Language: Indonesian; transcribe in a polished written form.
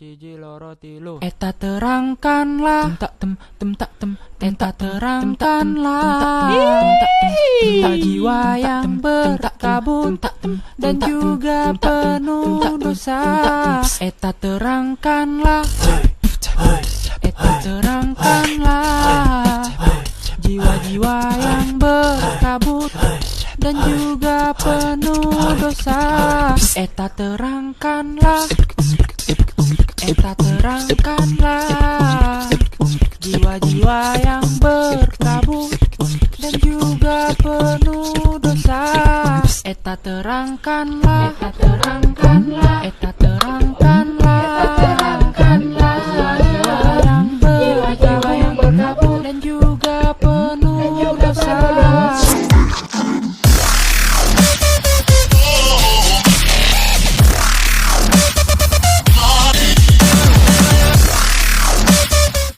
siji loro tilu. Eta terangkanlah, eta terangkanlah tentang jiwa yang berkabut dan juga penuh dosa. Eta terangkanlah, eta terangkanlah jiwa-jiwa yang berkabut dan juga penuh dosa. Eta terangkanlah, eta terangkanlah jiwa-jiwa yang berkabut dan juga penuh dosa. Eta terangkanlah, eta terangkanlah